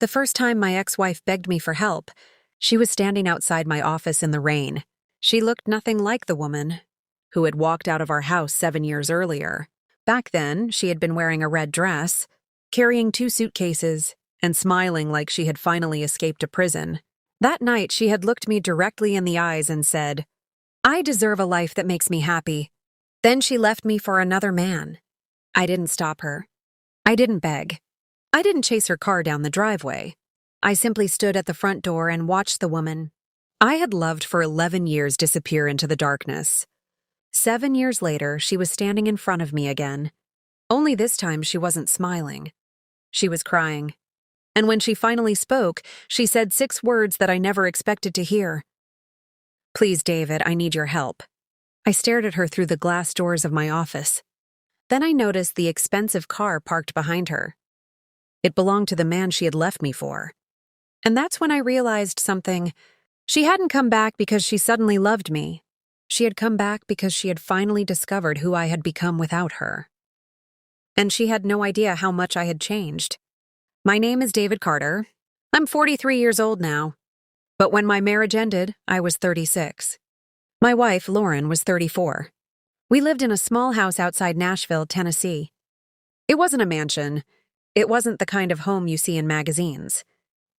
The first time my ex-wife begged me for help, she was standing outside my office in the rain. She looked nothing like the woman who had walked out of our house 7 years earlier. Back then, she had been wearing a red dress, carrying 2 suitcases, and smiling like she had finally escaped a prison. That night, she had looked me directly in the eyes and said, "I deserve a life that makes me happy." Then she left me for another man. I didn't stop her. I didn't beg. I didn't chase her car down the driveway. I simply stood at the front door and watched the woman I had loved for 11 years disappear into the darkness. 7 years later, she was standing in front of me again. Only this time she wasn't smiling. She was crying. And when she finally spoke, she said 6 words that I never expected to hear. "Please, David, I need your help." I stared at her through the glass doors of my office. Then I noticed the expensive car parked behind her. It belonged to the man she had left me for. And that's when I realized something. She hadn't come back because she suddenly loved me. She had come back because she had finally discovered who I had become without her. And she had no idea how much I had changed. My name is David Carter. I'm 43 years old now. But when my marriage ended, I was 36. My wife, Lauren, was 34. We lived in a small house outside Nashville, Tennessee. It wasn't a mansion. It wasn't the kind of home you see in magazines.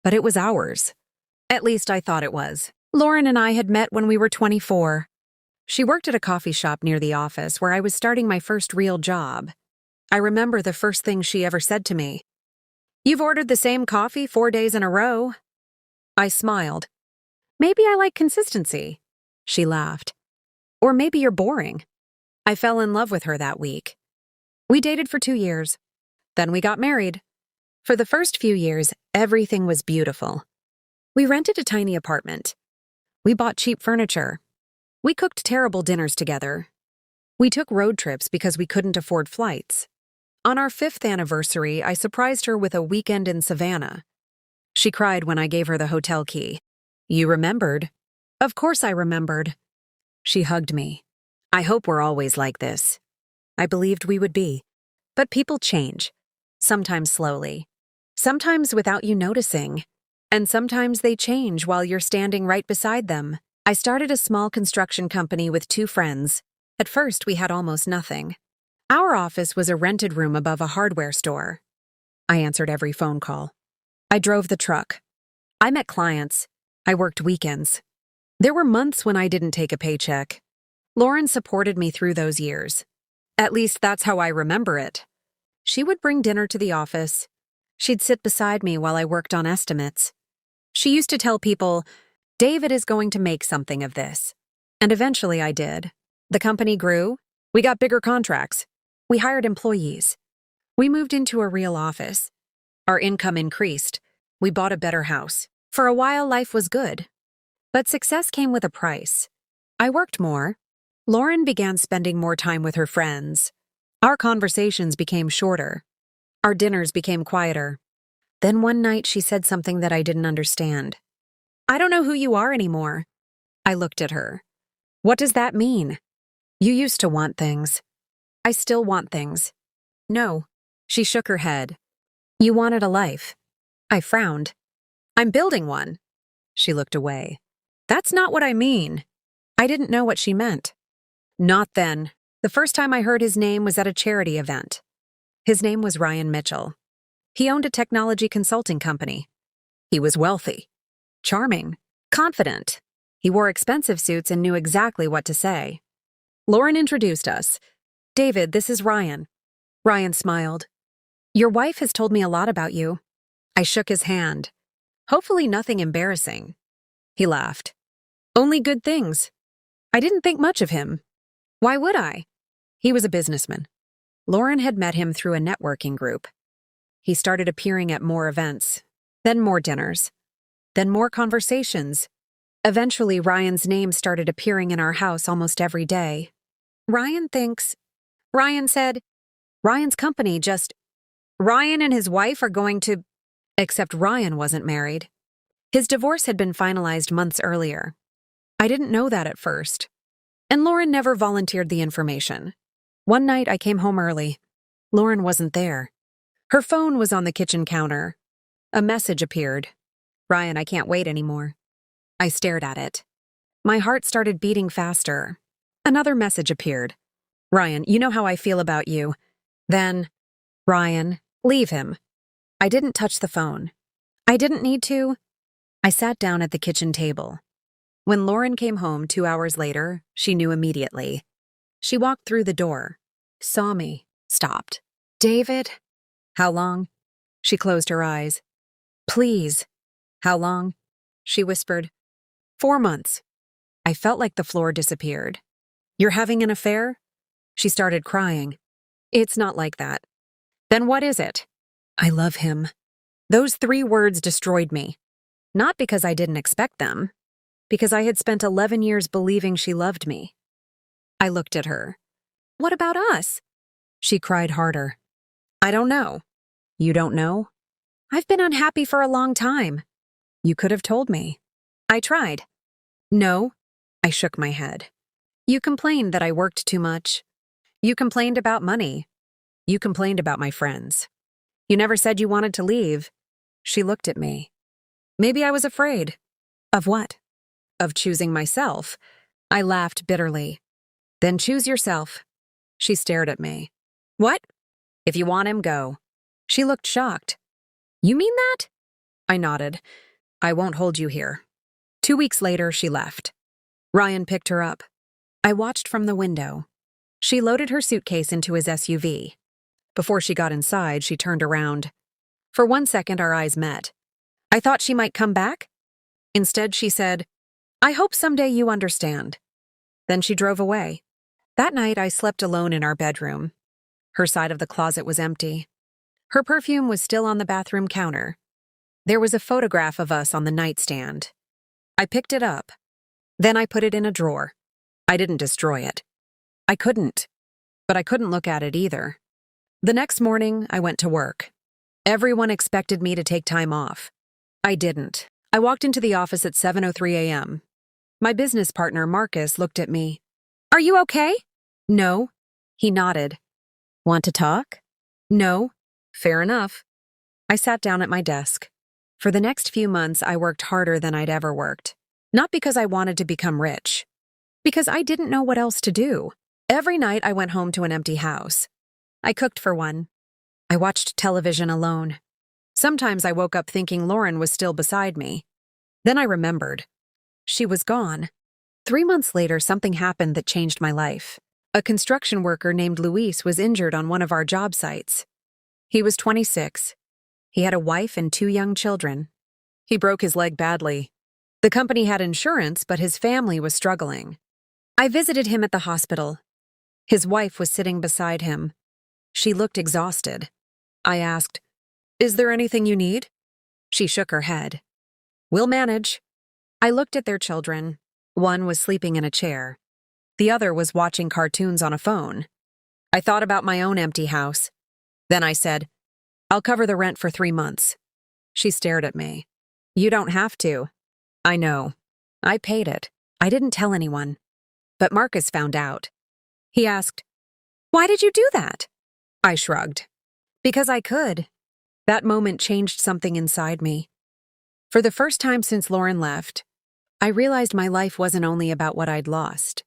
But it was ours. At least I thought it was. Lauren and I had met when we were 24. She worked at a coffee shop near the office where I was starting my first real job. I remember the first thing she ever said to me. "You've ordered the same coffee 4 days in a row." I smiled. "Maybe I like consistency." She laughed. "Or maybe you're boring." I fell in love with her that week. We dated for 2 years. Then we got married. For the first few years, everything was beautiful. We rented a tiny apartment. We bought cheap furniture. We cooked terrible dinners together. We took road trips because we couldn't afford flights. On our 5th anniversary, I surprised her with a weekend in Savannah. She cried when I gave her the hotel key. "You remembered?" "Of course I remembered." She hugged me. "I hope we're always like this." I believed we would be. But people change. Sometimes slowly. Sometimes without you noticing. And sometimes they change while you're standing right beside them. I started a small construction company with 2 friends. At first, we had almost nothing. Our office was a rented room above a hardware store. I answered every phone call. I drove the truck. I met clients. I worked weekends. There were months when I didn't take a paycheck. Lauren supported me through those years. At least that's how I remember it. She would bring dinner to the office. She'd sit beside me while I worked on estimates. She used to tell people, "David is going to make something of this." And eventually I did. The company grew. We got bigger contracts. We hired employees. We moved into a real office. Our income increased. We bought a better house. For a while, life was good. But success came with a price. I worked more. Lauren began spending more time with her friends. Our conversations became shorter. Our dinners became quieter. Then one night she said something that I didn't understand. "I don't know who you are anymore." I looked at her. "What does that mean?" "You used to want things." "I still want things." "No." She shook her head. "You wanted a life." I frowned. "I'm building one." She looked away. "That's not what I mean." I didn't know what she meant. Not then. The first time I heard his name was at a charity event. His name was Ryan Mitchell. He owned a technology consulting company. He was wealthy, charming, confident. He wore expensive suits and knew exactly what to say. Lauren introduced us. "David, this is Ryan." Ryan smiled. "Your wife has told me a lot about you." I shook his hand. "Hopefully nothing embarrassing." He laughed. "Only good things." I didn't think much of him. Why would I? He was a businessman. Lauren had met him through a networking group. He started appearing at more events, then more dinners, then more conversations. Eventually, Ryan's name started appearing in our house almost every day. Ryan said, Ryan's company just, Ryan and his wife are going to, except Ryan wasn't married. His divorce had been finalized months earlier. I didn't know that at first. And Lauren never volunteered the information. One night I came home early. Lauren wasn't there. Her phone was on the kitchen counter. A message appeared. Ryan, I can't wait anymore. I stared at it. My heart started beating faster. Another message appeared. Ryan, you know how I feel about you. Then, Ryan, leave him. I didn't touch the phone. I didn't need to. I sat down at the kitchen table. When Lauren came home 2 hours later, she knew immediately. She walked through the door, saw me, stopped. David? How long? She closed her eyes. Please. How long? She whispered. 4 months. I felt like the floor disappeared. You're having an affair? She started crying. It's not like that. Then what is it? I love him. Those 3 words destroyed me. Not because I didn't expect them, because I had spent 11 years believing she loved me. I looked at her. What about us? She cried harder. I don't know. You don't know? I've been unhappy for a long time. You could have told me. I tried. No. I shook my head. You complained that I worked too much. You complained about money. You complained about my friends. You never said you wanted to leave. She looked at me. Maybe I was afraid. Of what? Of choosing myself. I laughed bitterly. Then choose yourself. She stared at me. What? If you want him, go. She looked shocked. You mean that? I nodded. I won't hold you here. 2 weeks later, she left. Ryan picked her up. I watched from the window. She loaded her suitcase into his SUV. Before she got inside, she turned around. For 1 second, our eyes met. I thought she might come back. Instead, she said, I hope someday you understand. Then she drove away. That night, I slept alone in our bedroom. Her side of the closet was empty. Her perfume was still on the bathroom counter. There was a photograph of us on the nightstand. I picked it up. Then I put it in a drawer. I didn't destroy it. I couldn't. But I couldn't look at it either. The next morning, I went to work. Everyone expected me to take time off. I didn't. I walked into the office at 7:03 a.m. My business partner, Marcus, looked at me. Are you okay? No. He nodded. Want to talk? No. Fair enough. I sat down at my desk. For the next few months, I worked harder than I'd ever worked. Not because I wanted to become rich. Because I didn't know what else to do. Every night, I went home to an empty house. I cooked for one. I watched television alone. Sometimes I woke up thinking Lauren was still beside me. Then I remembered. She was gone. 3 months later, something happened that changed my life. A construction worker named Luis was injured on one of our job sites. He was 26. He had a wife and 2 young children. He broke his leg badly. The company had insurance, but his family was struggling. I visited him at the hospital. His wife was sitting beside him. She looked exhausted. I asked, Is there anything you need? She shook her head. We'll manage. I looked at their children. One was sleeping in a chair. The other was watching cartoons on a phone. I thought about my own empty house. Then I said, I'll cover the rent for 3 months. She stared at me. You don't have to. I know. I paid it. I didn't tell anyone. But Marcus found out. He asked, Why did you do that? I shrugged. Because I could. That moment changed something inside me. For the first time since Lauren left, I realized my life wasn't only about what I'd lost.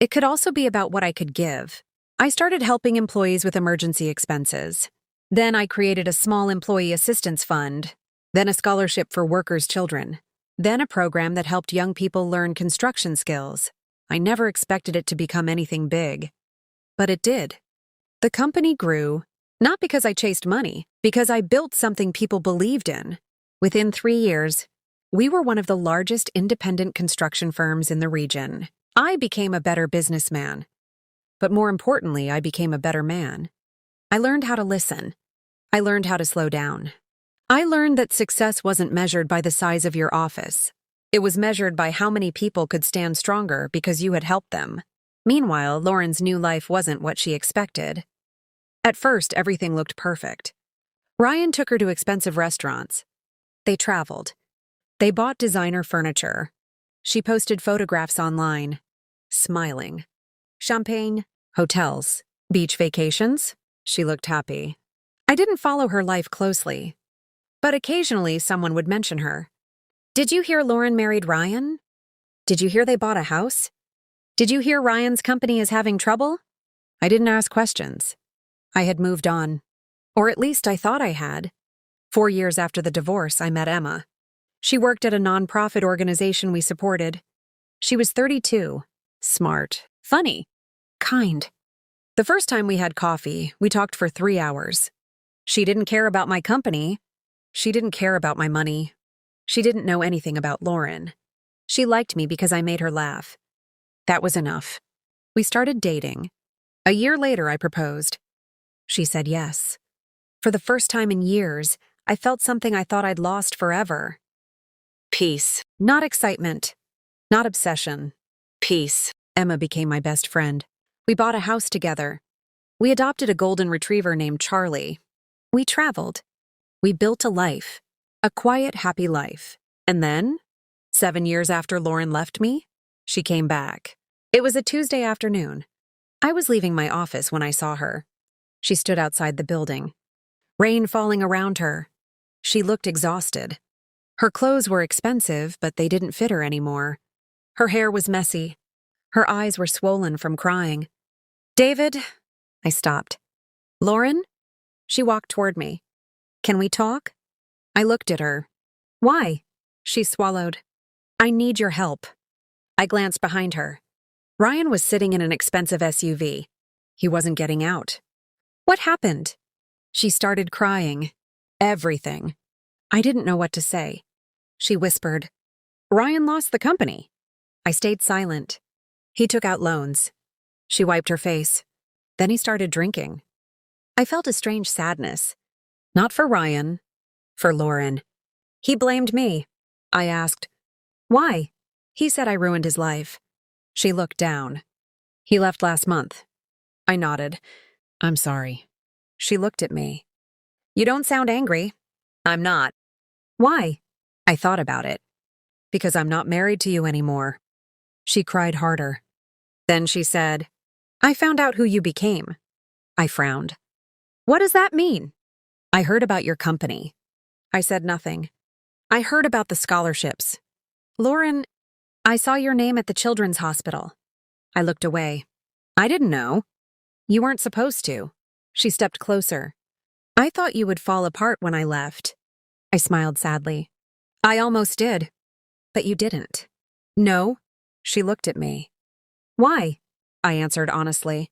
It could also be about what I could give. I started helping employees with emergency expenses. Then I created a small employee assistance fund. Then a scholarship for workers' children. Then a program that helped young people learn construction skills. I never expected it to become anything big. But it did. The company grew, not because I chased money, because I built something people believed in. Within 3 years, we were one of the largest independent construction firms in the region. I became a better businessman. But more importantly, I became a better man. I learned how to listen. I learned how to slow down. I learned that success wasn't measured by the size of your office. It was measured by how many people could stand stronger because you had helped them. Meanwhile, Lauren's new life wasn't what she expected. At first, everything looked perfect. Ryan took her to expensive restaurants. They traveled. They bought designer furniture. She posted photographs online, smiling. Champagne, hotels, beach vacations. She looked happy. I didn't follow her life closely. but occasionally someone would mention her. Did you hear Lauren married Ryan? Did you hear they bought a house? Did you hear Ryan's company is having trouble? I didn't ask questions. I had moved on. Or at least I thought I had. 4 years after the divorce, I met Emma. She worked at a nonprofit organization we supported. She was 32, smart, funny, kind. The first time we had coffee, we talked for 3 hours. She didn't care about my company. She didn't care about my money. She didn't know anything about Lauren. She liked me because I made her laugh. That was enough. We started dating. A year later, I proposed. She said yes. For the first time in years, I felt something I thought I'd lost forever. Peace. Not excitement. Not obsession. Peace. Emma became my best friend. We bought a house together. We adopted a golden retriever named Charlie. We traveled. We built a life. A quiet, happy life. And then, 7 years after Lauren left me, she came back. It was a Tuesday afternoon. I was leaving my office when I saw her. She stood outside the building. Rain falling around her. She looked exhausted. Her clothes were expensive, but they didn't fit her anymore. Her hair was messy. Her eyes were swollen from crying. David? I stopped. Lauren? She walked toward me. Can we talk? I looked at her. Why? She swallowed. I need your help. I glanced behind her. Ryan was sitting in an expensive SUV. He wasn't getting out. What happened? She started crying. Everything. I didn't know what to say. She whispered, Ryan lost the company. I stayed silent. He took out loans. She wiped her face. Then he started drinking. I felt a strange sadness. Not for Ryan, for Lauren. He blamed me. I asked, why? He said I ruined his life. She looked down. He left last month. I nodded. I'm sorry. She looked at me. You don't sound angry. I'm not. Why? I thought about it. Because I'm not married to you anymore. She cried harder. Then she said, I found out who you became. I frowned. What does that mean? I heard about your company. I said nothing. I heard about the scholarships. Lauren, I saw your name at the children's hospital. I looked away. I didn't know. You weren't supposed to. She stepped closer. I thought you would fall apart when I left. I smiled sadly. I almost did. But you didn't. No? She looked at me. Why? I answered honestly.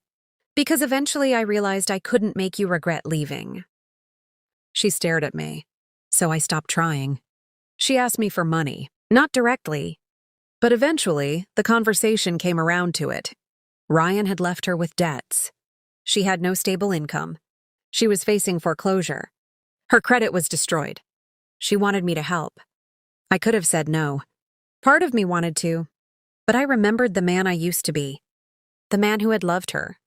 Because eventually I realized I couldn't make you regret leaving. She stared at me. So I stopped trying. She asked me for money, not directly. But eventually, the conversation came around to it. Ryan had left her with debts. She had no stable income. She was facing foreclosure. Her credit was destroyed. She wanted me to help. I could have said no. Part of me wanted to. But I remembered the man I used to be. The man who had loved her.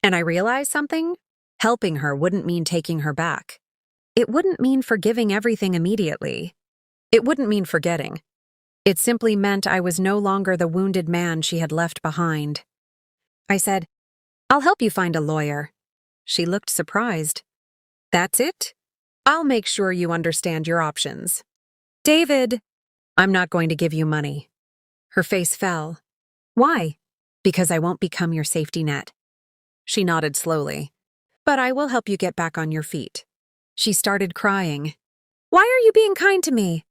And I realized something? Helping her wouldn't mean taking her back. It wouldn't mean forgiving everything immediately. It wouldn't mean forgetting. It simply meant I was no longer the wounded man she had left behind. I said, I'll help you find a lawyer. She looked surprised. That's it? I'll make sure you understand your options. David, I'm not going to give you money. Her face fell. Why? Because I won't become your safety net. She nodded slowly. But I will help you get back on your feet. She started crying. Why are you being kind to me?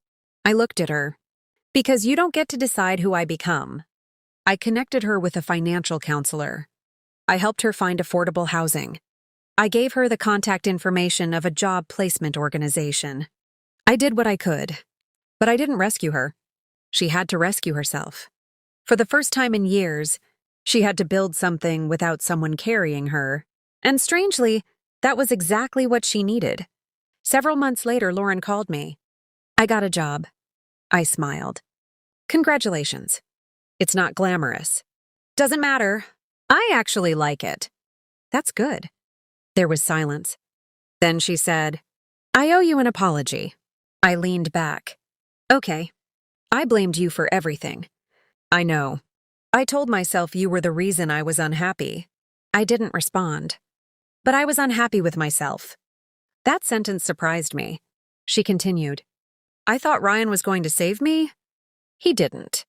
I looked at her. Because you don't get to decide who I become. I connected her with a financial counselor. I helped her find affordable housing. I gave her the contact information of a job placement organization. I did what I could. But I didn't rescue her. She had to rescue herself. For the first time in years, she had to build something without someone carrying her. And strangely, that was exactly what she needed. Several months later, Lauren called me. I got a job. I smiled. Congratulations. It's not glamorous. Doesn't matter. I actually like it. That's good. There was silence. Then she said, I owe you an apology. I leaned back. Okay. I blamed you for everything. I know. I told myself you were the reason I was unhappy. I didn't respond. But I was unhappy with myself. That sentence surprised me. She continued. I thought Ryan was going to save me. He didn't.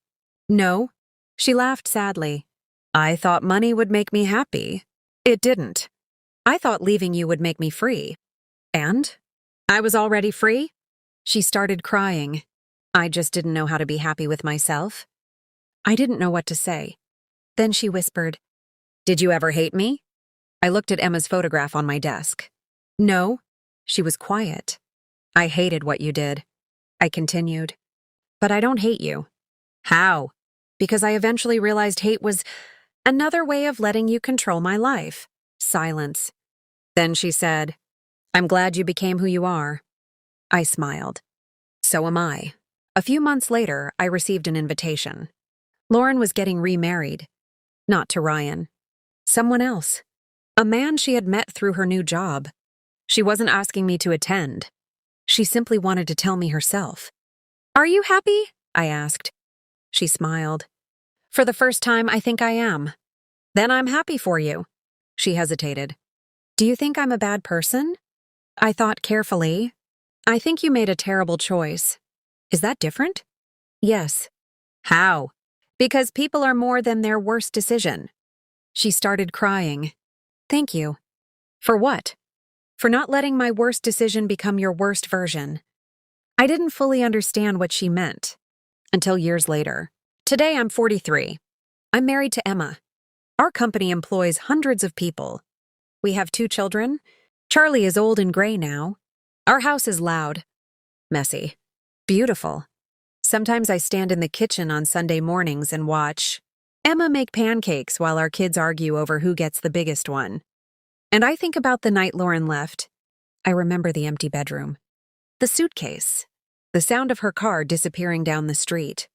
No. She laughed sadly. I thought money would make me happy. It didn't. I thought leaving you would make me free. And? I was already free? She started crying. I just didn't know how to be happy with myself. I didn't know what to say. Then she whispered, Did you ever hate me? I looked at Emma's photograph on my desk. No. She was quiet. I hated what you did. I continued. But I don't hate you. How? Because I eventually realized hate was another way of letting you control my life. Silence. Then she said, I'm glad you became who you are. I smiled. So am I. A few months later, I received an invitation. Lauren was getting remarried. Not to Ryan. Someone else. A man she had met through her new job. She wasn't asking me to attend. She simply wanted to tell me herself. Are you happy? I asked. She smiled. For the first time, I think I am. Then I'm happy for you. She hesitated. Do you think I'm a bad person? I thought carefully. I think you made a terrible choice. Is that different? Yes. How? Because people are more than their worst decision. She started crying. Thank you. For what? For not letting my worst decision become your worst version. I didn't fully understand what she meant. Until years later. Today I'm 43. I'm married to Emma. Our company employs hundreds of people. We have 2 children. Charlie is old and gray now. Our house is loud. Messy. Beautiful. Sometimes I stand in the kitchen on Sunday mornings and watch Emma make pancakes while our kids argue over who gets the biggest one. And I think about the night Lauren left. I remember the empty bedroom. The suitcase. The sound of her car disappearing down the street.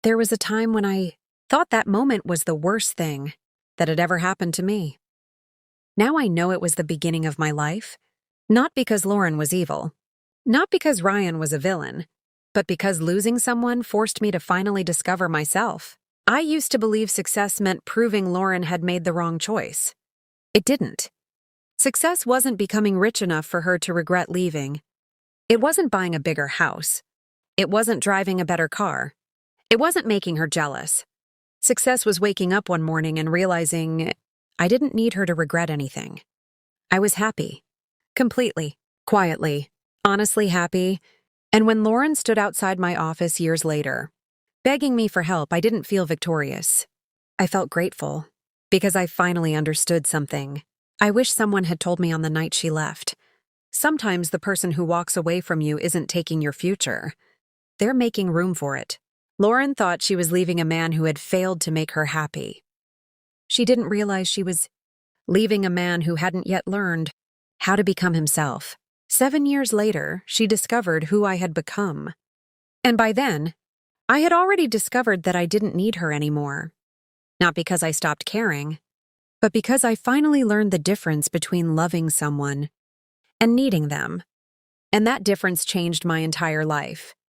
There was a time when I thought that moment was the worst thing that had ever happened to me. Now I know it was the beginning of my life. Not because Lauren was evil. Not because Ryan was a villain. But because losing someone forced me to finally discover myself. I used to believe success meant proving Lauren had made the wrong choice. It didn't. Success wasn't becoming rich enough for her to regret leaving. It wasn't buying a bigger house. It wasn't driving a better car. It wasn't making her jealous. Success was waking up one morning and realizing I didn't need her to regret anything. I was happy. Completely. Quietly. Honestly happy. And when Lauren stood outside my office years later, begging me for help, I didn't feel victorious. I felt grateful. Because I finally understood something. I wish someone had told me on the night she left. Sometimes the person who walks away from you isn't taking your future. They're making room for it. Lauren thought she was leaving a man who had failed to make her happy. She didn't realize she was leaving a man who hadn't yet learned how to become himself. 7 years later, she discovered who I had become. And by then, I had already discovered that I didn't need her anymore. Not because I stopped caring, but because I finally learned the difference between loving someone and needing them. And that difference changed my entire life.